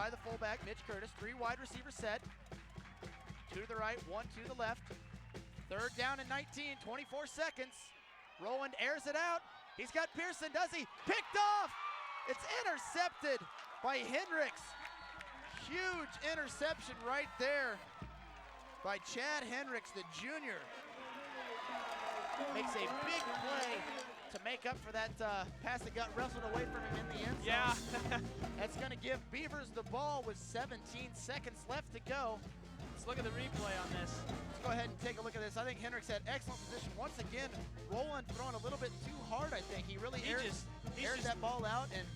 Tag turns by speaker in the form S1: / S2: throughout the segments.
S1: by the fullback, Mitch Curtis. 3 wide receiver set. 2 to the right, 1 to the left. 3rd down and 19, 24 seconds. Rowland airs it out. He's got Pearson, does he? Picked off! It's intercepted by Hendricks. Huge interception right there by Chad Hendricks, the junior. Makes a big play to make up for that pass that got wrestled away from him in the end zone.
S2: Yeah.
S1: That's going to give Beavers the ball with 17 seconds left to go.
S2: Let's look at the replay on this.
S1: Let's go ahead and take a look at this. I think Hendricks had excellent position. Once again, Rowland throwing a little bit too hard, I think. He really aired that ball out, and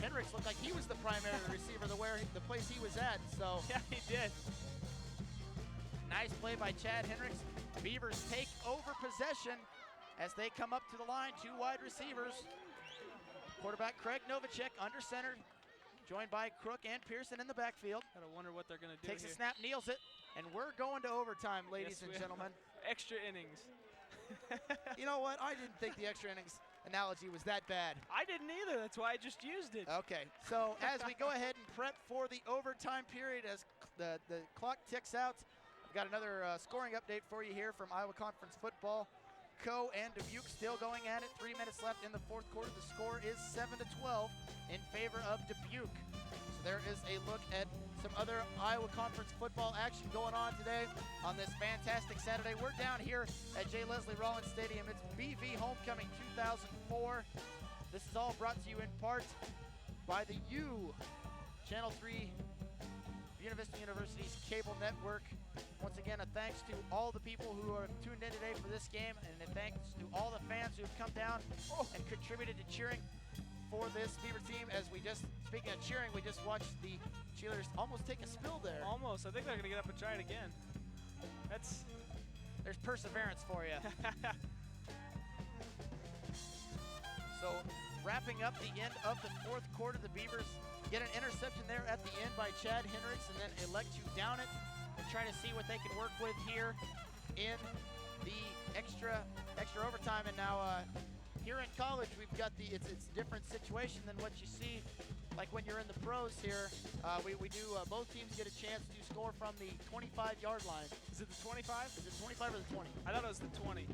S1: Hendricks looked like he was the primary receiver the place he was at. So
S2: yeah, he did.
S1: Nice play by Chad Hendricks. Beavers take over possession as they come up to the line. 2 wide receivers. Quarterback Craig Novacek under center, joined by Crook and Pearson in the backfield.
S2: Gotta wonder what they're gonna do.
S1: Takes
S2: here.
S1: a snap, kneels it, and we're going to overtime, ladies and gentlemen.
S2: Extra innings.
S1: You know what? I didn't think the extra innings analogy was that bad.
S2: I didn't either. That's why I just used it.
S1: Okay, so as we go ahead and prep for the overtime period, as the clock ticks out, we've got another scoring update for you here from Iowa Conference football. Co and Dubuque still going at it. 3 minutes left in the 4th quarter. The score is 7-12 in favor of Dubuque. So there is a look at some other Iowa Conference football action going on today on this fantastic Saturday. We're down here at J. Leslie Rollins Stadium. It's BV Homecoming 2004. This is all brought to you in part by the Channel 3 University's Cable Network. Once again, a thanks to all the people who are tuned in today for this game, and a thanks to all the fans who have come down and contributed to cheering for this Beaver team. As speaking of cheering, we just watched the cheerleaders almost take a spill there.
S2: Almost. I think they're gonna get up and try it again.
S1: There's perseverance for you. So wrapping up the end of the 4th quarter, the Beavers get an interception there at the end by Chad Hendricks, and then elect to down it and try to see what they can work with here in the extra overtime. And now here in college, we've got it's a different situation than what you see like when you're in the pros here. We do both teams get a chance to score from the 25-yard line.
S2: Is it the 25?
S1: Is it 25 or the 20?
S2: I thought it was the 20.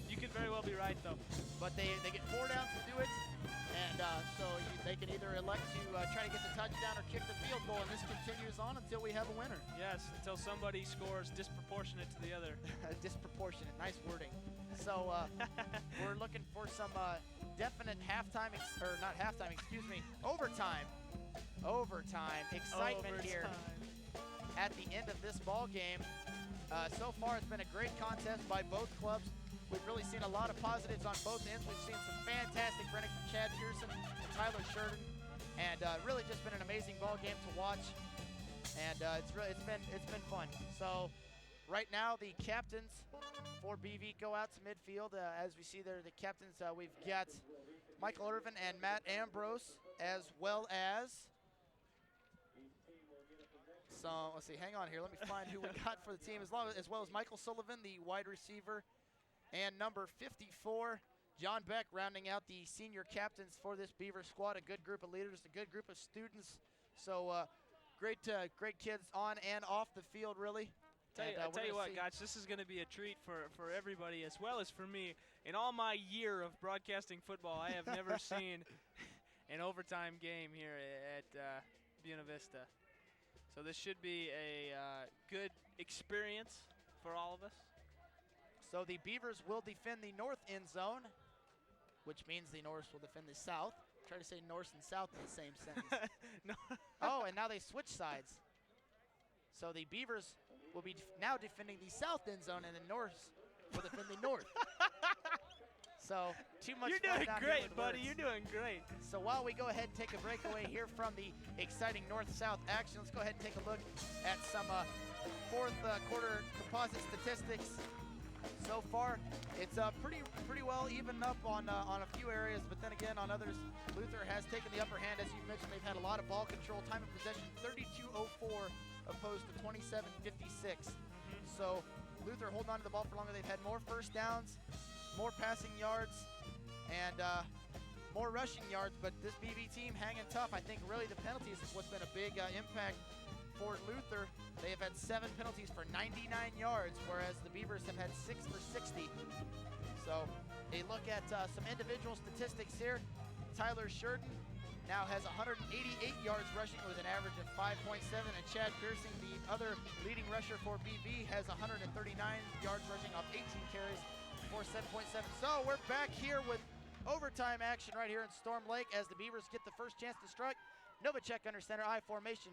S2: You could very well be right, though.
S1: But they get 4 downs to do it, and so they can either elect to try to get the touchdown or kick the field goal, and this continues on until we have a winner.
S2: Yes, until somebody scores disproportionate to the other.
S1: Disproportionate, nice wording. So we're looking for some definite overtime excitement here at the end of this ball game. So far, it's been a great contest by both clubs. We've really seen a lot of positives on both ends. We've seen some fantastic running from Chad Pearson and Tyler Sheridan, and really just been an amazing ball game to watch. And it's been fun. So right now, the captains for BV go out to midfield. As we see there, the captains, we've got Michael Irvin and Matt Ambrose, as well as so let's see, hang on here. Let me find who we got for the team, as well as Michael Sullivan, the wide receiver, and number 54, John Beck, rounding out the senior captains for this Beaver squad. A good group of leaders, a good group of students. So great kids on and off the field, really.
S2: I'll tell you what, guys, this is going to be a treat for everybody as well as for me. In all my year of broadcasting football, I have never seen an overtime game here at Buena Vista. So this should be a good experience for all of us.
S1: So the Beavers will defend the north end zone, which means the Norse will defend the south. Try to say Norse and south in the same sentence.
S2: No.
S1: Oh, and now they switch sides. So the Beavers will be now defending the south end zone, and the Norse will defend the north. So too much.
S2: You're doing great, buddy. You're doing great.
S1: So while we go ahead and take a breakaway here from the exciting north-south action, let's go ahead and take a look at some 4th quarter composite statistics. So far, it's pretty well evened up on a few areas, but then again on others, Luther has taken the upper hand. As you mentioned, they've had a lot of ball control. Time of possession 32:04 opposed to 27:56. So Luther holding on to the ball for longer. They've had more first downs, more passing yards, and more rushing yards, but this BV team hanging tough. I think really the penalties is what's been a big impact for Luther. They have had 7 penalties for 99 yards, whereas the Beavers have had 6 for 60. So a look at some individual statistics here. Tyler Sheridan now has 188 yards rushing with an average of 5.7, and Chad Pearson, the other leading rusher for BV, has 139 yards rushing off 18 carries for 7.7. So we're back here with overtime action right here in Storm Lake as the Beavers get the first chance to strike. Novacek under center, I formation.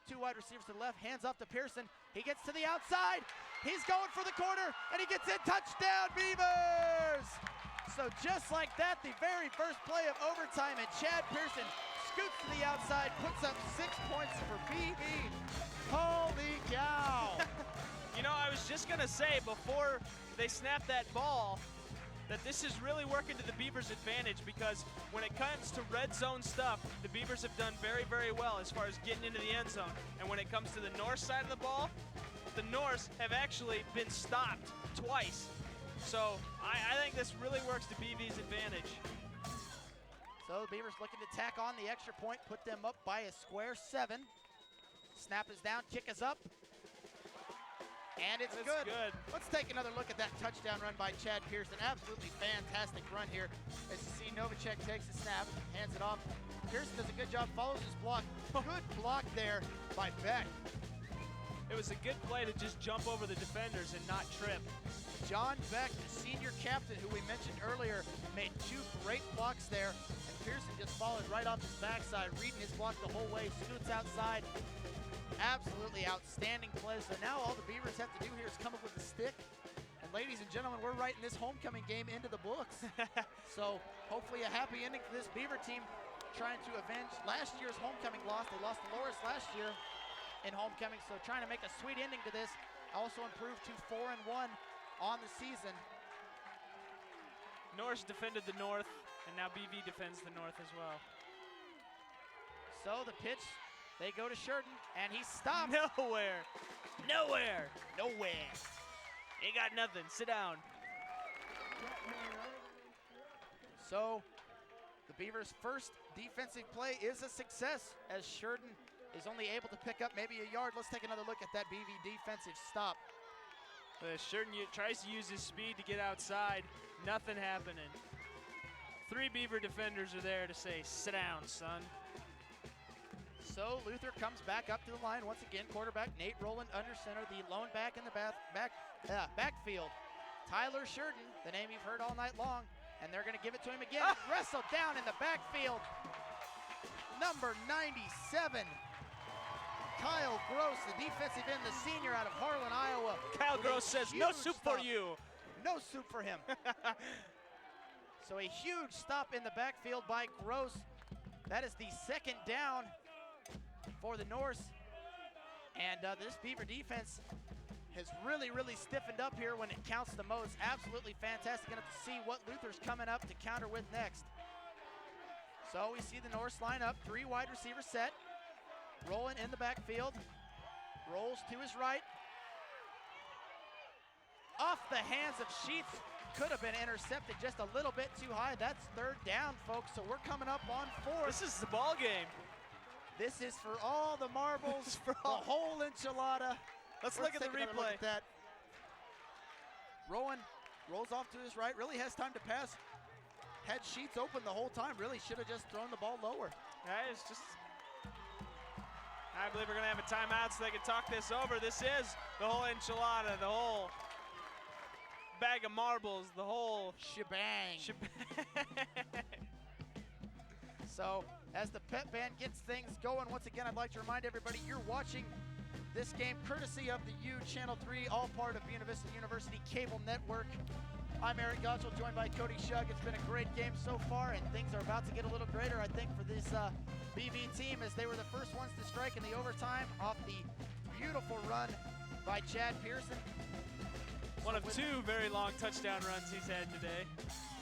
S1: 2 wide receivers to the left, hands off to Pearson. He gets to the outside. He's going for the corner, and he gets in. Touchdown, Beavers! So just like that, the very first play of overtime, and Chad Pearson scoots to the outside, puts up 6 points for BV. Holy cow!
S2: You know, I was just going to say, before they snap that ball, that this is really working to the Beavers' advantage, because when it comes to red zone stuff, the Beavers have done very, very well as far as getting into the end zone. And when it comes to the north side of the ball, the Norse have actually been stopped twice. So I think this really works to BV's advantage.
S1: So the Beavers looking to tack on the extra point, put them up by a square 7. Snap is down, kick is up. And it's good. Let's take another look at that touchdown run by Chad Pearson. Absolutely fantastic run here. As you see, Novacek takes the snap, hands it off. Pearson does a good job, follows his block. Good block there by Beck.
S2: It was a good play to just jump over the defenders and not trip.
S1: John Beck, the senior captain who we mentioned earlier, made 2 great blocks there. And Pearson just followed right off his backside, reading his block the whole way, scoots outside. Absolutely outstanding play. So now all the Beavers have to do here is come up with a stick. And ladies and gentlemen, we're writing this homecoming game into the books. So hopefully a happy ending for this Beaver team trying to avenge last year's homecoming loss. They lost to Loris last year in homecoming, so trying to make a sweet ending to this. Also improved to 4-1 on the season.
S2: Norris defended the north, and now BV defends the north as well.
S1: So the pitch, they go to Sheridan, and he's stopped.
S2: Nowhere.
S1: Nowhere.
S2: Ain't got nothing. Sit down.
S1: So the Beavers' first defensive play is a success as Sheridan is only able to pick up maybe a yard. Let's take another look at that BV defensive stop.
S2: Sheridan tries to use his speed to get outside. Nothing happening. 3 Beaver defenders are there to say, sit down, son.
S1: So Luther comes back up to the line once again. Quarterback Nate Rowland under center. The lone back in the backfield. Tyler Sheridan, the name you've heard all night long. And they're going to give it to him again. Wrestled down in the backfield. Number 97. Kyle Gross, the defensive end, the senior out of Harlan, Iowa.
S2: Kyle Gross says, no soup for you.
S1: No soup for him. So a huge stop in the backfield by Gross. That is the 2nd down for the Norse. And this Beaver defense has really, really stiffened up here when it counts the most. Absolutely fantastic. Going to see what Luther's coming up to counter with next. So we see the Norse line up, 3 wide receiver set. Rolling in the backfield, rolls to his right. Off the hands of Sheets, could have been intercepted just a little bit too high. That's 3rd down, folks, so we're coming up on 4th.
S2: This is the ball game.
S1: This is for all the marbles, for the whole enchilada.
S2: Let's look at the replay.
S1: Look at that. Rowan rolls off to his right, really has time to pass. Had Sheets open the whole time, really should have just thrown the ball lower.
S2: That is just... I believe we're going to have a timeout so they can talk this over. This is the whole enchilada, the whole bag of marbles, the whole
S1: shebang. So as the pep band gets things going, once again, I'd like to remind everybody you're watching this game courtesy of the U Channel 3, all part of BVU University Cable Network. I'm Eric Gottschall, joined by Cody Shug. It's been a great game so far, and things are about to get a little greater, I think, for this BV team, as they were the first ones to strike in the overtime off the beautiful run by Chad Pearson.
S2: One of 2 very long touchdown runs he's had today.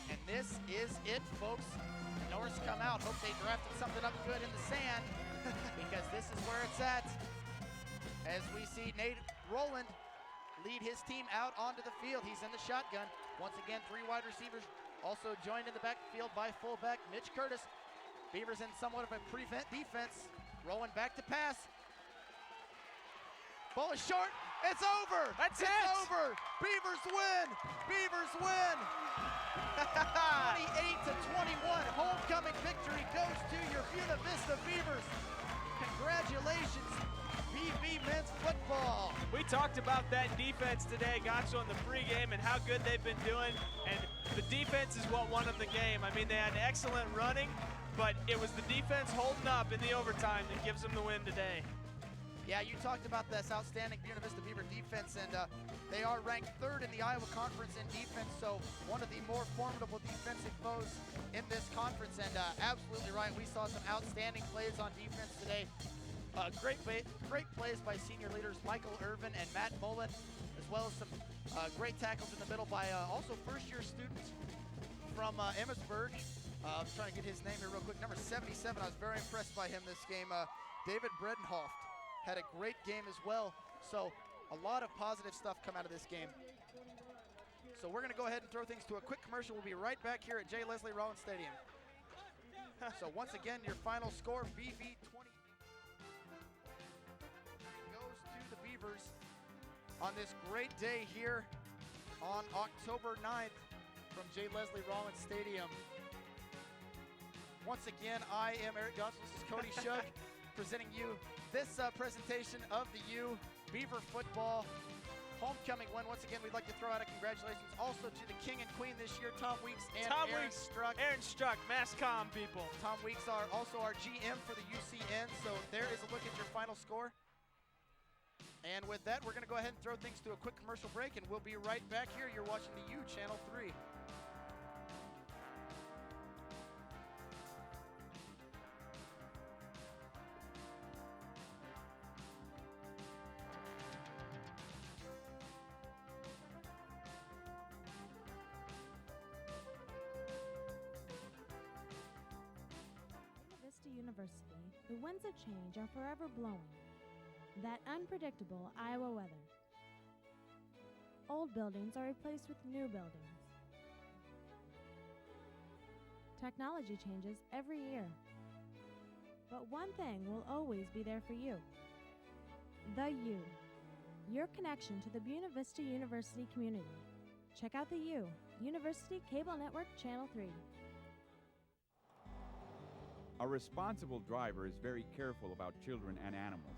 S1: And this is it, folks. The Norse come out. Hope they drafted something up good in the sand because this is where it's at. As we see Nate Rowland lead his team out onto the field. He's in the shotgun. Once again, 3 wide receivers Also joined in the backfield by fullback Mitch Curtis. Beavers in somewhat of a prevent defense. Rolling back to pass. Ball is short. It's over.
S2: That's
S1: it's
S2: it.
S1: over. Beavers win. Beavers win. 28-21. Homecoming victory goes to your Buena Vista Beavers. Congratulations, BV men's football.
S2: We talked about that defense today, Gotcha, in the pregame and how good they've been doing. And the defense is what won them the game. I mean, they had excellent running, but it was the defense holding up in the overtime that gives them the win today.
S1: Yeah, you talked about this outstanding Buena Vista Beaver defense, and they are ranked 3rd in the Iowa Conference in defense, so one of the more formidable defensive foes in this conference. And absolutely right, we saw some outstanding plays on defense today. Great plays by senior leaders Michael Irvin and Matt Mullen, as well as some great tackles in the middle by also first-year students from Emmitsburg. I'm trying to get his name here real quick. Number 77, I was very impressed by him this game. David Bredenhoft had a great game as well. So a lot of positive stuff come out of this game. So we're going to go ahead and throw things to a quick commercial. We'll be right back here at J. Leslie Rollins Stadium. So once again, your final score, BV 20 goes to the Beavers on this great day here on October 9th from J. Leslie Rollins Stadium. Once again, I am Eric Goss. This is Cody Shug presenting you this presentation of the U Beaver football homecoming win. Once again, we'd like to throw out a congratulations also to the king and queen this year, Tom Weeks and Aaron Struck.
S2: Aaron Struck, MassCom people.
S1: Tom Weeks are also our GM for the UCN, so there is a look at your final score. And with that, we're going to go ahead and throw things to a quick commercial break, and we'll be right back here. You're watching the U Channel 3.
S3: University, the winds of change are forever blowing. That unpredictable Iowa weather. Old buildings are replaced with new buildings. Technology changes every year. But one thing will always be there for you. The U. Your connection to the Buena Vista University community. Check out the U, University Cable Network Channel 3.
S4: A responsible driver is very careful about children and animals.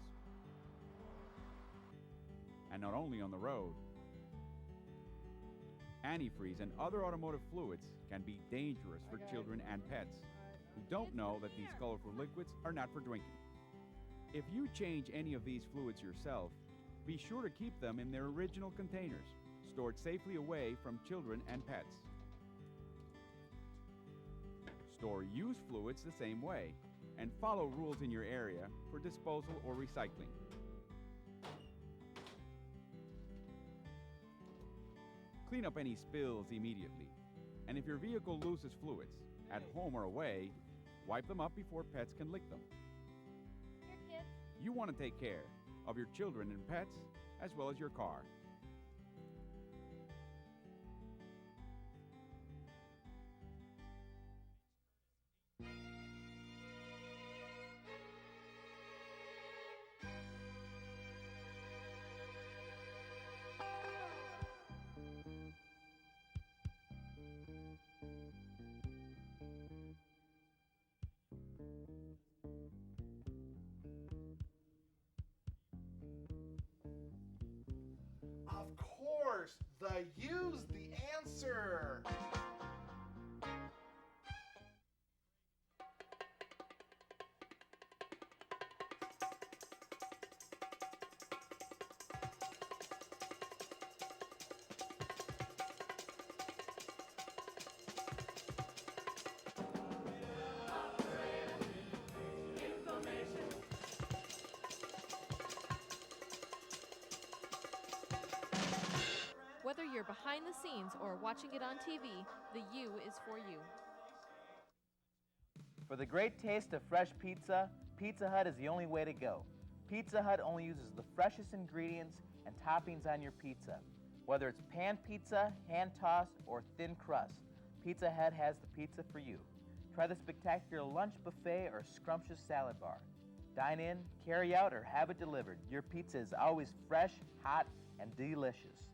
S4: And not only on the road. Antifreeze and other automotive fluids can be dangerous for children and pets who don't know that these colorful liquids are not for drinking. If you change any of these fluids yourself, be sure to keep them in their original containers, stored safely away from children and pets. Store used fluids the same way, and follow rules in your area for disposal or recycling. Clean up any spills immediately, and if your vehicle loses fluids, at home or away, wipe them up before pets can lick them.
S5: Here, kids.
S4: You want to take care of your children and pets, as well as your car.
S6: Of course, the U's the answer.
S5: Whether you're behind the scenes or watching it on TV, the U is for you.
S7: For the great taste of fresh pizza, Pizza Hut is the only way to go. Pizza Hut only uses the freshest ingredients and toppings on your pizza. Whether it's pan pizza, hand-tossed, or thin crust, Pizza Hut has the pizza for you. Try the spectacular lunch buffet or scrumptious salad bar. Dine in, carry out, or have it delivered. Your pizza is always fresh, hot, and delicious.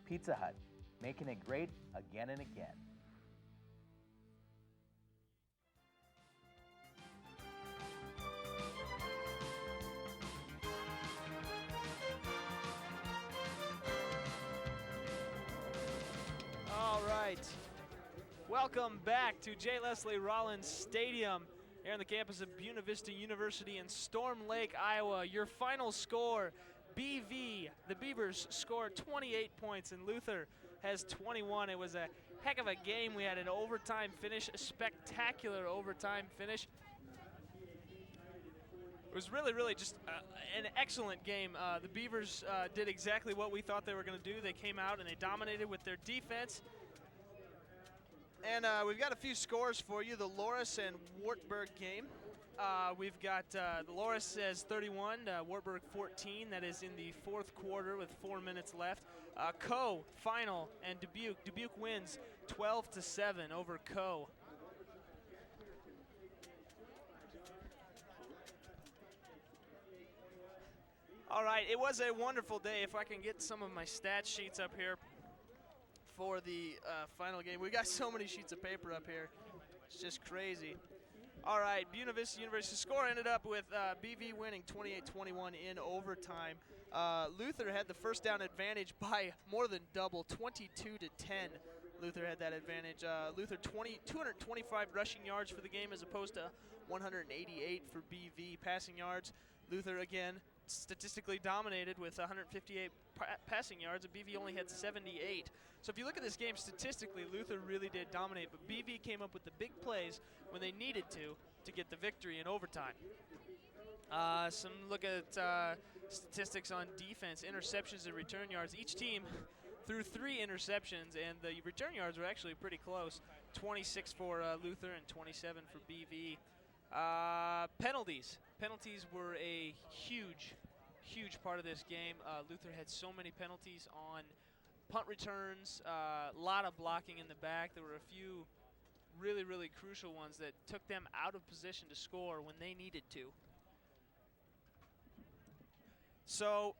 S7: Pizza Hut, making it great again and again.
S2: All right. Welcome back to J. Leslie Rollins Stadium here on the campus of Buena Vista University in Storm Lake, Iowa. Your final score, BV, the Beavers scored 28 points and Luther has 21. It was a heck of a game. We had an overtime finish, a spectacular overtime finish. It was really just an excellent game. The Beavers did exactly what we thought they were going to do. They came out and they dominated with their defense. And we've got a few scores for you. The Loris and Wartburg game. We've got the Loris says 31, Wartburg 14. That is in the fourth quarter with 4 minutes left. Co final and Dubuque. Dubuque wins 12-7 over Co. All right, it was a wonderful day. If I can get some of my stat sheets up here for the final game. We got so many sheets of paper up here. It's just crazy. All right, Buena Vista University score ended up with BV winning 28-21 in overtime. Luther had the first down advantage by more than double, 22-10. Luther had that advantage. Luther 225 rushing yards for the game as opposed to 188 for BV passing yards. Luther again statistically dominated with 158 passing yards, and BV only had 78. So if you look at this game statistically, Luther really did dominate, but BV came up with the big plays when they needed to get the victory in overtime. Some look at statistics on defense, interceptions and return yards. Each team threw 3 interceptions, and the return yards were actually pretty close. 26 for Luther and 27 for BV. Penalties. Penalties were a huge part of this game. Luther had so many penalties on punt returns, a lot of blocking in the back. There were a few really crucial ones that took them out of position to score when they needed to. So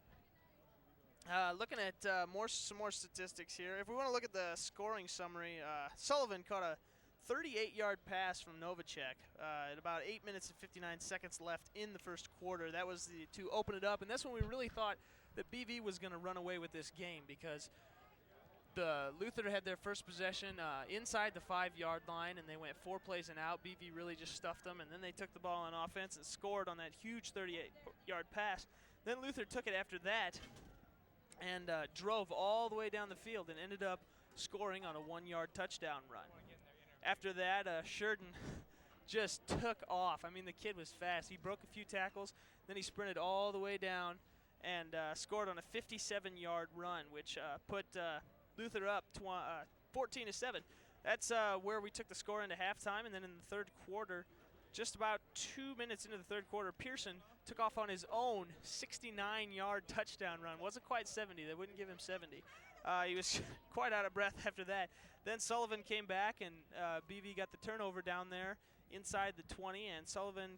S2: looking at some more statistics here. If we want to look at the scoring summary, Sullivan caught a 38-yard pass from Novacek at about 8 minutes and 59 seconds left in the first quarter. That was to open it up, and that's when we really thought that BV was going to run away with this game, because the Luther had their first possession inside the 5-yard line, and they went 4 plays and out. BV really just stuffed them, and then they took the ball on offense and scored on that huge 38-yard pass. Then Luther took it after that and drove all the way down the field and ended up scoring on a 1-yard touchdown run. After that, Sheridan just took off. I mean, the kid was fast. He broke a few tackles, then he sprinted all the way down and scored on a 57-yard run, which put Luther up 14-7. That's where we took the score into halftime, and then in the third quarter, just about 2 minutes into the third quarter, Pearson took off on his own 69-yard touchdown run. Wasn't quite 70. They wouldn't give him 70. He was quite out of breath after that. Then Sullivan came back, and BV got the turnover down there inside the 20, and Sullivan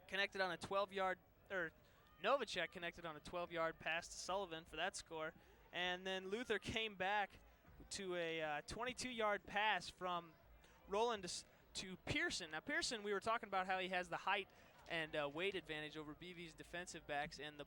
S2: connected on a 12-yard, or Novacek connected on a 12-yard pass to Sullivan for that score. And then Luther came back to a 22-yard pass from Roland to Pearson. Now Pearson, we were talking about how he has the height and weight advantage over BV's defensive backs, and the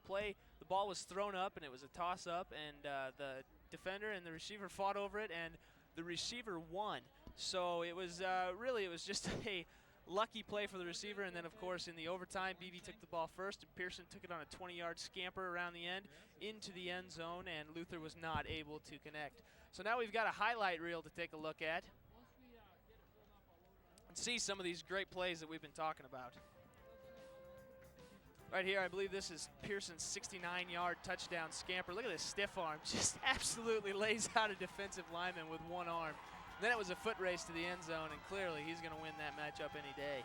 S2: ball was thrown up, and it was a toss-up, and the defender and the receiver fought over it, and the receiver won. So it was it was just a lucky play for the receiver, and then of course in the overtime, BV took the ball first, and Pearson took it on a 20-yard scamper around the end into the end zone, and Luther was not able to connect. So now we've got a highlight reel to take a look at and see some of these great plays that we've been talking about. Right here, I believe this is Pearson's 69-yard touchdown scamper. Look at this stiff arm. Just absolutely lays out a defensive lineman with one arm. Then it was a foot race to the end zone, and clearly he's going to win that matchup any day.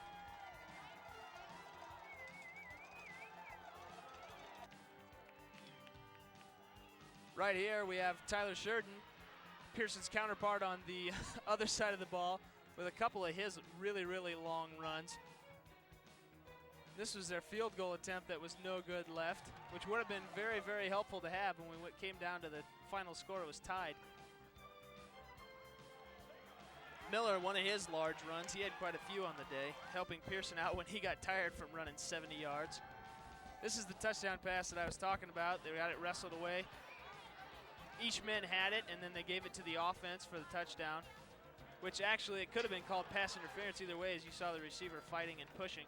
S2: Right here, we have Tyler Sheridan Pearson's counterpart on the other side of the ball with a couple of his really, really long runs. This was their field goal attempt that was no good left, which would have been very, very helpful to have when we came down to the final score. It was tied. Miller, one of his large runs, he had quite a few on the day, helping Pearson out when he got tired from running 70 yards. This is the touchdown pass that I was talking about. They got it wrestled away. Each man had it, and then they gave it to the offense for the touchdown, which actually it could have been called pass interference either way, as you saw the receiver fighting and pushing.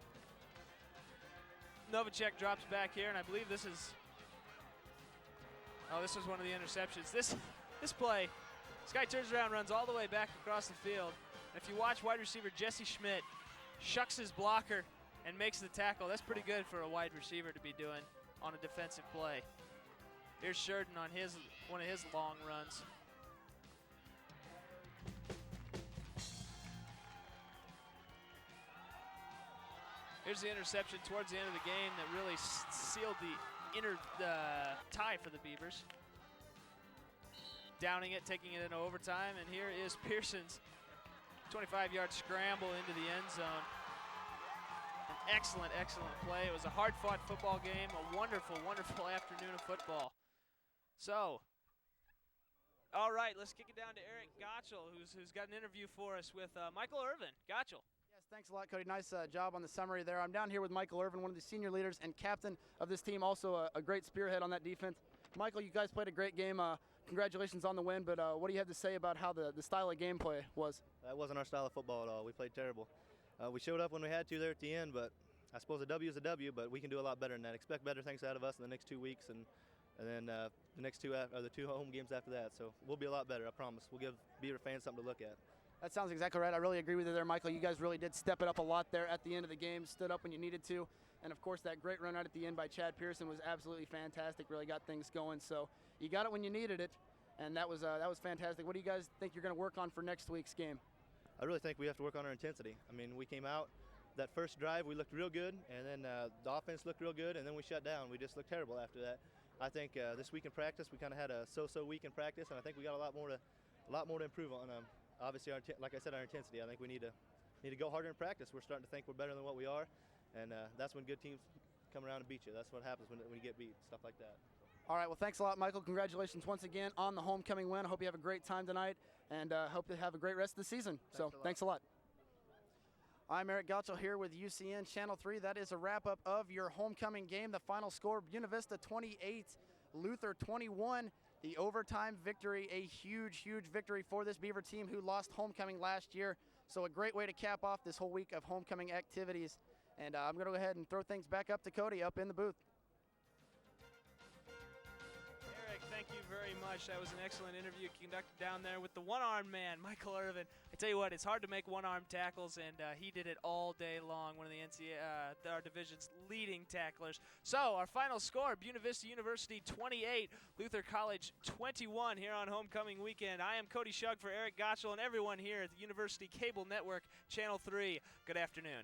S2: Novacek drops back here, and I believe this is, this was one of the interceptions. This play, this guy turns around, runs all the way back across the field. And if you watch wide receiver Jesse Schmidt, shucks his blocker and makes the tackle. That's pretty good for a wide receiver to be doing on a defensive play. Here's Sheridan on one of his long runs. Here's the interception towards the end of the game that really sealed the tie for the Beavers. Downing it, taking it into overtime, and here is Pearson's 25-yard scramble into the end zone. An excellent, excellent play. It was a hard-fought football game, a wonderful, wonderful afternoon of football. So, all right, let's kick it down to Eric Gottschall, who's got an interview for us with Michael Irvin. Gottschall.
S1: Yes, thanks a lot, Cody. Nice job on the summary there. I'm down here with Michael Irvin, one of the senior leaders and captain of this team, also a great spearhead on that defense. Michael, you guys played a great game. Congratulations on the win, but what do you have to say about how the style of gameplay was?
S8: That wasn't our style of football at all. We played terrible. We showed up when we had to there at the end, but I suppose a W is a W, but we can do a lot better than that. Expect better things out of us in the next 2 weeks, and then the next two home games after that. So we'll be a lot better, I promise. We'll give Beaver fans something to look at.
S1: That sounds exactly right. I really agree with you there, Michael. You guys really did step it up a lot there at the end of the game, stood up when you needed to. And, of course, that great run out at the end by Chad Pearson was absolutely fantastic, really got things going. So you got it when you needed it, and that was fantastic. What do you guys think you're going to work on for next week's game?
S8: I really think we have to work on our intensity. I mean, we came out, that first drive we looked real good, and then the offense looked real good, and then we shut down. We just looked terrible after that. I think this week in practice, we kind of had a so-so week in practice, and I think we got a lot more to improve on. Obviously, like I said, our intensity. I think we need to go harder in practice. We're starting to think we're better than what we are, and that's when good teams come around and beat you. That's what happens when you get beat, stuff like that.
S1: All right, well, thanks a lot, Michael. Congratulations once again on the homecoming win. I hope you have a great time tonight, and hope to have a great rest of the season. Thanks a lot. I'm Eric Gottschall here with UCN Channel 3. That is a wrap-up of your homecoming game. The final score, Buena Vista 28, Luther 21. The overtime victory, a huge, huge victory for this Beaver team who lost homecoming last year. So a great way to cap off this whole week of homecoming activities. And I'm going to go ahead and throw things back up to Cody up in the booth.
S2: Eric, thank you very much. That was an excellent interview conducted down there with the one-armed man, Michael Irvin. I tell you what, it's hard to make one-armed tackles, and he did it all day long, one of our division's leading tacklers. So our final score, Buena Vista University 28, Luther College 21 here on homecoming weekend. I am Cody Shug for Eric Gottschall and everyone here at the University Cable Network, Channel 3. Good afternoon.